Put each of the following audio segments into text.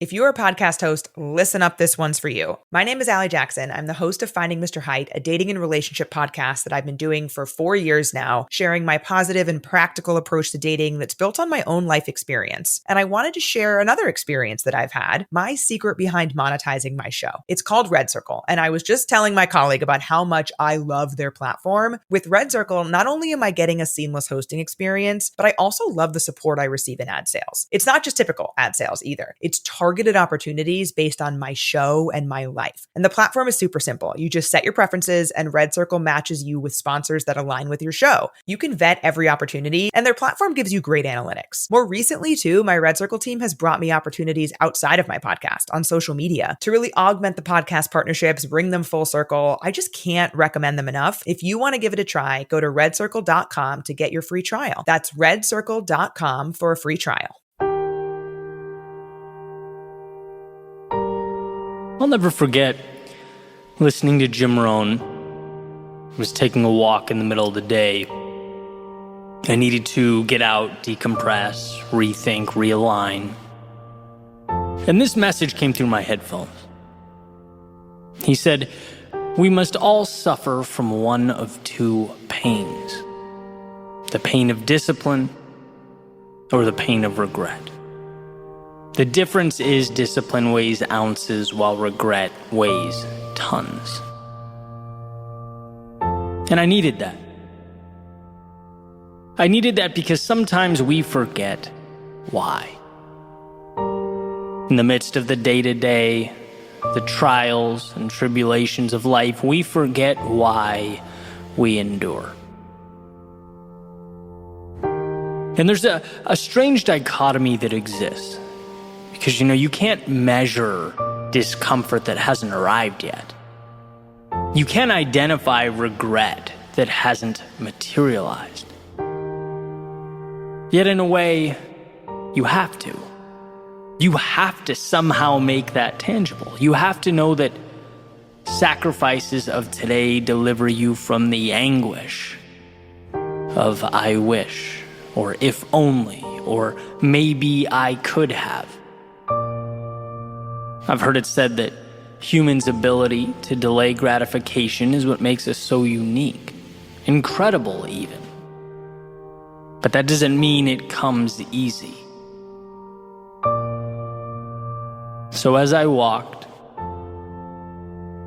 If you're a podcast host, listen up, this one's for you. My name is Allie Jackson. I'm the host of Finding Mr. Height, a dating and relationship podcast that I've been doing for 4 years now, sharing my positive and practical approach to dating that's built on my own life experience. And I wanted to share another experience that I've had, my secret behind monetizing my show. It's called Red Circle, and I was just telling my colleague about how much I love their platform. With Red Circle, not only am I getting a seamless hosting experience, but I also love the support I receive in ad sales. It's not just typical ad sales either. It's targeted opportunities based on my show and my life. And the platform is super simple. You just set your preferences and Red Circle matches you with sponsors that align with your show. You can vet every opportunity and their platform gives you great analytics. More recently too, my Red Circle team has brought me opportunities outside of my podcast on social media to really augment the podcast partnerships, bring them full circle. I just can't recommend them enough. If you want to give it a try, go to redcircle.com to get your free trial. That's redcircle.com for a free trial. I'll never forget listening to Jim Rohn. I was taking a walk in the middle of the day. I needed to get out, decompress, rethink, realign. And this message came through my headphones. He said, "We must all suffer from one of two pains. The pain of discipline or the pain of regret. The difference is discipline weighs ounces while regret weighs tons." And I needed that. I needed that because sometimes we forget why. In the midst of the day-to-day, the trials and tribulations of life, we forget why we endure. And there's a strange dichotomy that exists. Because, you can't measure discomfort that hasn't arrived yet. You can't identify regret that hasn't materialized. Yet in a way, you have to. You have to somehow make that tangible. You have to know that sacrifices of today deliver you from the anguish of "I wish," or "if only," or "maybe I could have." I've heard it said that humans' ability to delay gratification is what makes us so unique, incredible even. But that doesn't mean it comes easy. So as I walked,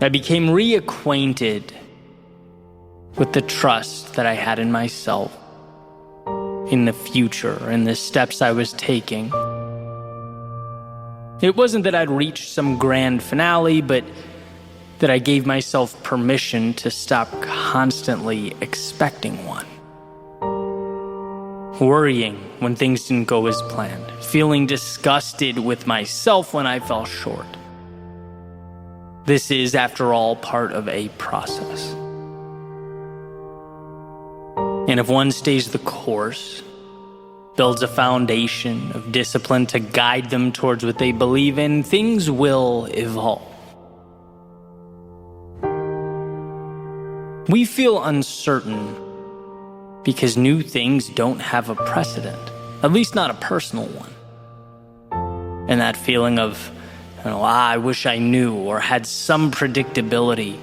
I became reacquainted with the trust that I had in myself, in the future, in the steps I was taking. It wasn't that I'd reached some grand finale, but that I gave myself permission to stop constantly expecting one. Worrying when things didn't go as planned, feeling disgusted with myself when I fell short. This is, after all, part of a process. And if one stays the course, builds a foundation of discipline to guide them towards what they believe in, things will evolve. We feel uncertain because new things don't have a precedent, at least not a personal one. And that feeling of, I wish I knew or had some predictability,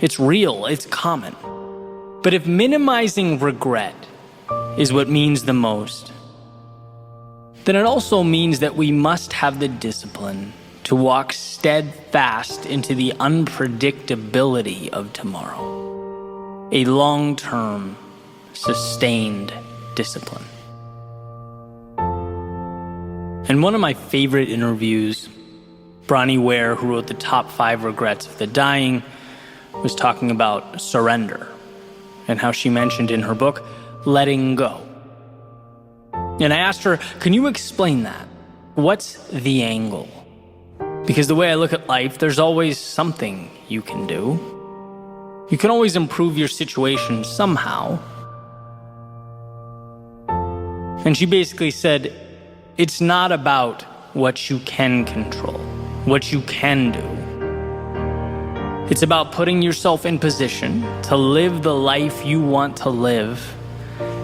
it's real, it's common. But if minimizing regret is what means the most, then it also means that we must have the discipline to walk steadfast into the unpredictability of tomorrow. A long-term, sustained discipline. In one of my favorite interviews, Bronnie Ware, who wrote the top 5 regrets of the dying, was talking about surrender and how she mentioned in her book, letting go. And I asked her, can you explain that? What's the angle? Because the way I look at life, there's always something you can do. You can always improve your situation somehow. And she basically said, it's not about what you can control, what you can do. It's about putting yourself in position to live the life you want to live,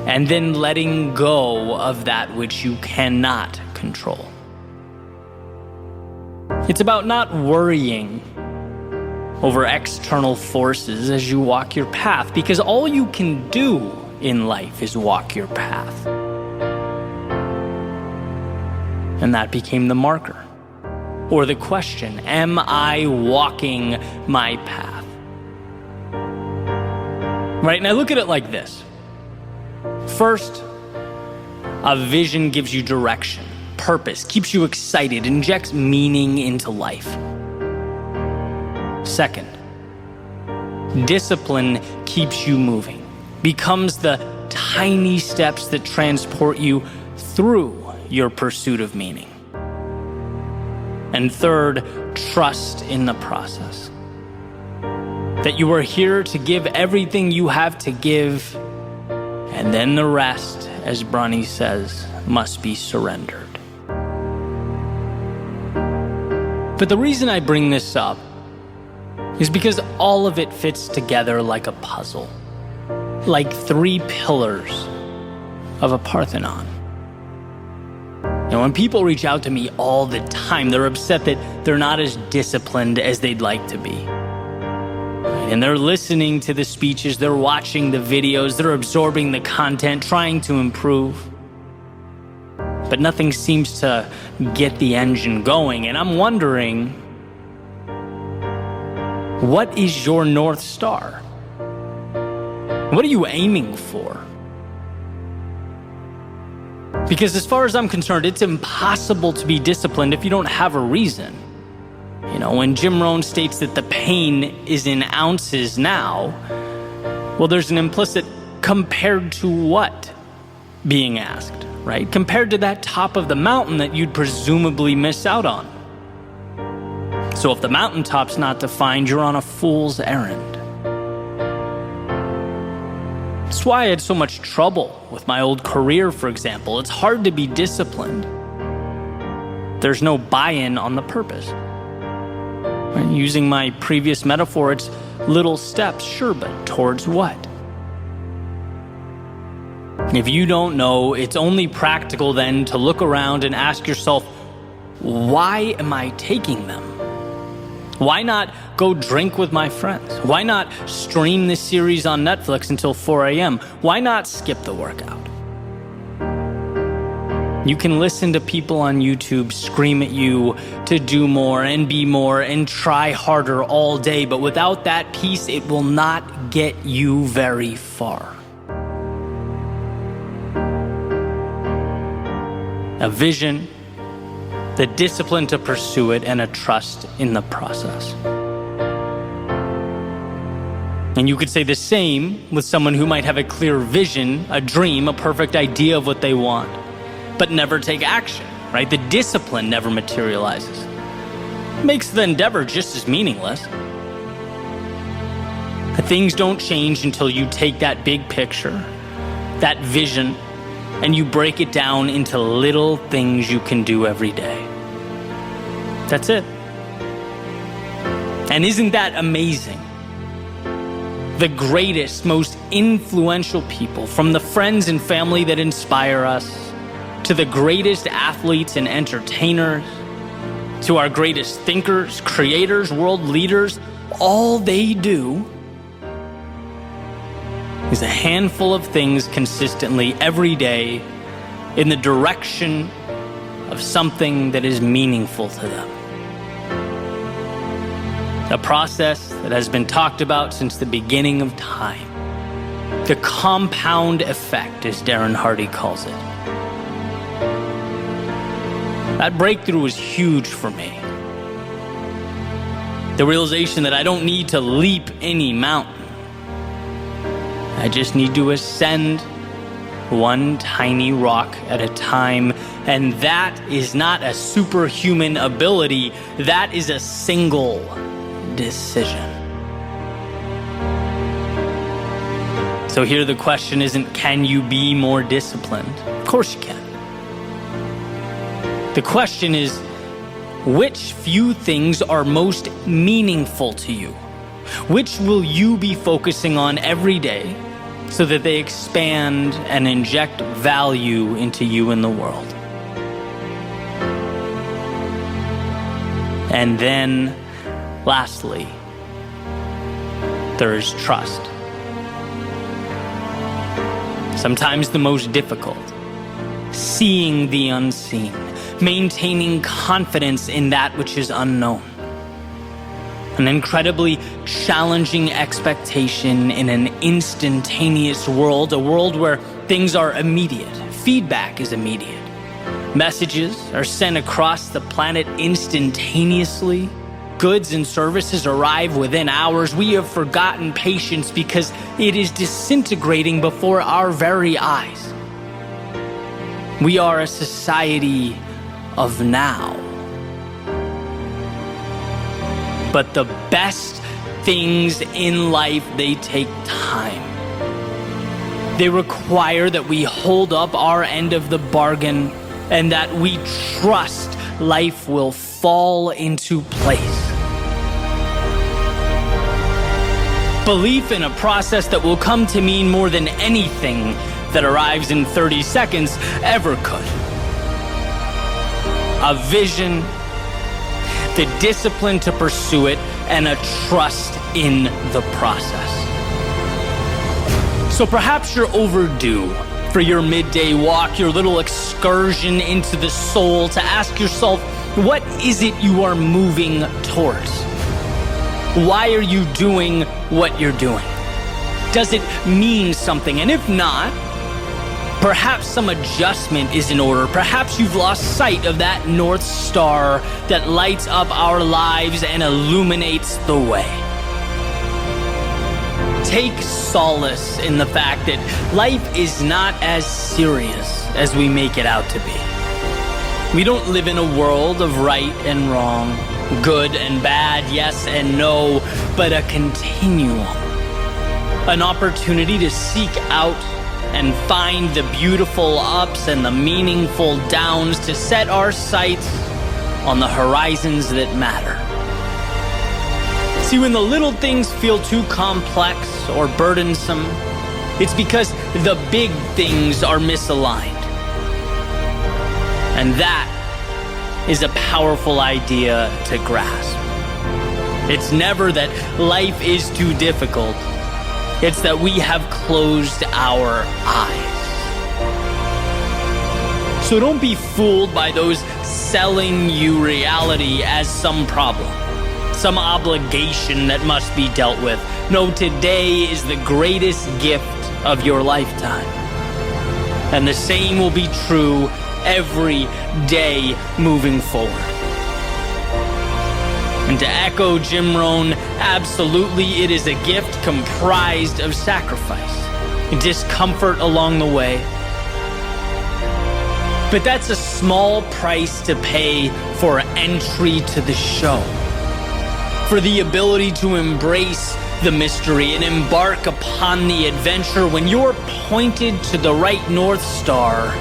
and then letting go of that which you cannot control. It's about not worrying over external forces as you walk your path, because all you can do in life is walk your path. And that became the marker, or the question: am I walking my path? Right? And I look at it like this. First, a vision gives you direction, purpose, keeps you excited, injects meaning into life. Second, discipline keeps you moving, becomes the tiny steps that transport you through your pursuit of meaning. And third, trust in the process. That you are here to give everything you have to give, and then the rest, as Bronnie says, must be surrendered. But the reason I bring this up is because all of it fits together like a puzzle, like 3 pillars of a Parthenon. And when people reach out to me all the time, they're upset that they're not as disciplined as they'd like to be. And they're listening to the speeches, they're watching the videos, they're absorbing the content, trying to improve. But nothing seems to get the engine going. And I'm wondering, what is your North Star? What are you aiming for? Because as far as I'm concerned, it's impossible to be disciplined if you don't have a reason. You know, when Jim Rohn states that the pain is in ounces now, well, there's an implicit compared to what being asked, right? Compared to that top of the mountain that you'd presumably miss out on. So if the mountaintop's not defined, you're on a fool's errand. That's why I had so much trouble with my old career, for example. It's hard to be disciplined. There's no buy-in on the purpose. Using my previous metaphor, it's little steps, sure, but towards what? If you don't know, it's only practical then to look around and ask yourself, why am I taking them? Why not go drink with my friends? Why not stream this series on Netflix until 4 a.m.? Why not skip the workout? You can listen to people on YouTube scream at you to do more and be more and try harder all day, but without that piece, it will not get you very far. A vision, the discipline to pursue it, and a trust in the process. And you could say the same with someone who might have a clear vision, a dream, a perfect idea of what they want, but never take action, right? The discipline never materializes. It makes the endeavor just as meaningless. Things don't change until you take that big picture, that vision, and you break it down into little things you can do every day. That's it. And isn't that amazing? The greatest, most influential people, from the friends and family that inspire us, to the greatest athletes and entertainers, to our greatest thinkers, creators, world leaders, all they do is a handful of things consistently every day in the direction of something that is meaningful to them. A process that has been talked about since the beginning of time. The compound effect, as Darren Hardy calls it. That breakthrough was huge for me. The realization that I don't need to leap any mountain. I just need to ascend one tiny rock at a time. And that is not a superhuman ability. That is a single decision. So here the question isn't, can you be more disciplined? Of course you can. The question is, which few things are most meaningful to you? Which will you be focusing on every day so that they expand and inject value into you and the world? And then, lastly, there is trust. Sometimes the most difficult. Seeing the unseen, maintaining confidence in that which is unknown. An incredibly challenging expectation in an instantaneous world, a world where things are immediate, feedback is immediate. Messages are sent across the planet instantaneously. Goods and services arrive within hours. We have forgotten patience because it is disintegrating before our very eyes. We are a society of now. But the best things in life, they take time. They require that we hold up our end of the bargain and that we trust life will fall into place. Belief in a process that will come to mean more than anything that arrives in 30 seconds ever could. A vision, the discipline to pursue it, and a trust in the process. So perhaps you're overdue for your midday walk, your little excursion into the soul, to ask yourself, what is it you are moving towards? Why are you doing what you're doing? Does it mean something? And if not, perhaps some adjustment is in order. Perhaps you've lost sight of that North Star that lights up our lives and illuminates the way. Take solace in the fact that life is not as serious as we make it out to be. We don't live in a world of right and wrong, good and bad, yes and no, but a continuum. An opportunity to seek out and find the beautiful ups and the meaningful downs, to set our sights on the horizons that matter. See, when the little things feel too complex or burdensome, it's because the big things are misaligned. And that is a powerful idea to grasp. It's never that life is too difficult. It's that we have closed our eyes. So don't be fooled by those selling you reality as some problem, some obligation that must be dealt with. No, today is the greatest gift of your lifetime. And the same will be true every day moving forward. And to echo Jim Rohn, absolutely it is a gift comprised of sacrifice, discomfort along the way. But that's a small price to pay for entry to the show, for the ability to embrace the mystery and embark upon the adventure. When you're pointed to the right North Star,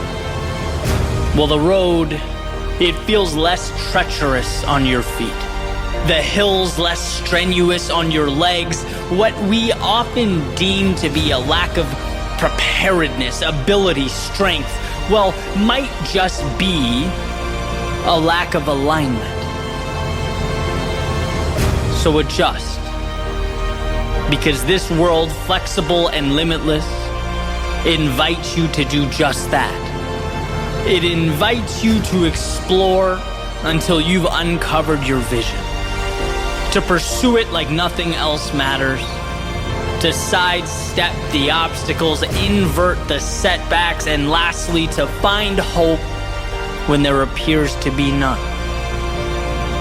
well, the road, it feels less treacherous on your feet. The hills less strenuous on your legs. What we often deem to be a lack of preparedness, ability, strength, well, might just be a lack of alignment. So adjust. Because this world, flexible and limitless, invites you to do just that. It invites you to explore until you've uncovered your vision. To pursue it like nothing else matters. To sidestep the obstacles, invert the setbacks, and lastly, to find hope when there appears to be none.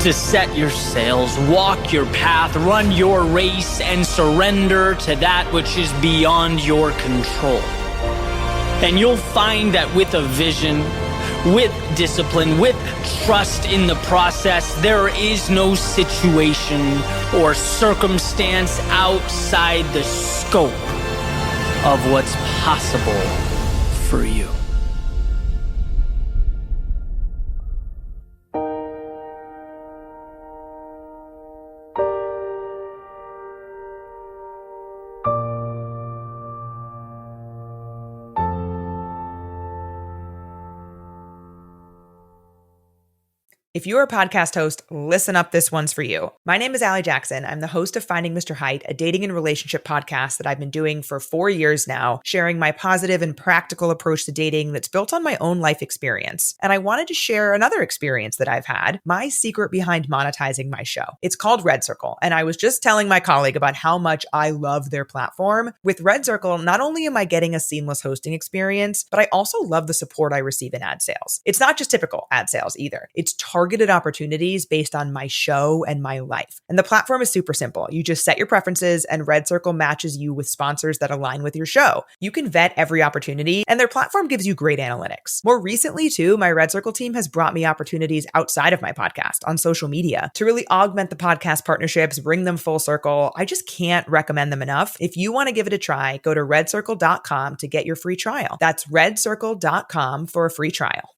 To set your sails, walk your path, run your race, and surrender to that which is beyond your control. And you'll find that with a vision, with discipline, with trust in the process, there is no situation or circumstance outside the scope of what's possible for you. If If you're a podcast host, listen up. This one's for you. My name is Allie Jackson. I'm the host of Finding Mr. Height, a dating and relationship podcast that I've been doing for 4 years now, sharing my positive and practical approach to dating that's built on my own life experience. And I wanted to share another experience that I've had, my secret behind monetizing my show. It's called Red Circle. And I was just telling my colleague about how much I love their platform. With Red Circle, not only am I getting a seamless hosting experience, but I also love the support I receive in ad sales. It's not just typical ad sales either. It's targeted opportunities based on my show and my life. And the platform is super simple. You just set your preferences and Red Circle matches you with sponsors that align with your show. You can vet every opportunity and their platform gives you great analytics. More recently too, my Red Circle team has brought me opportunities outside of my podcast on social media to really augment the podcast partnerships, bring them full circle. I just can't recommend them enough. If you want to give it a try, go to redcircle.com to get your free trial. That's redcircle.com for a free trial.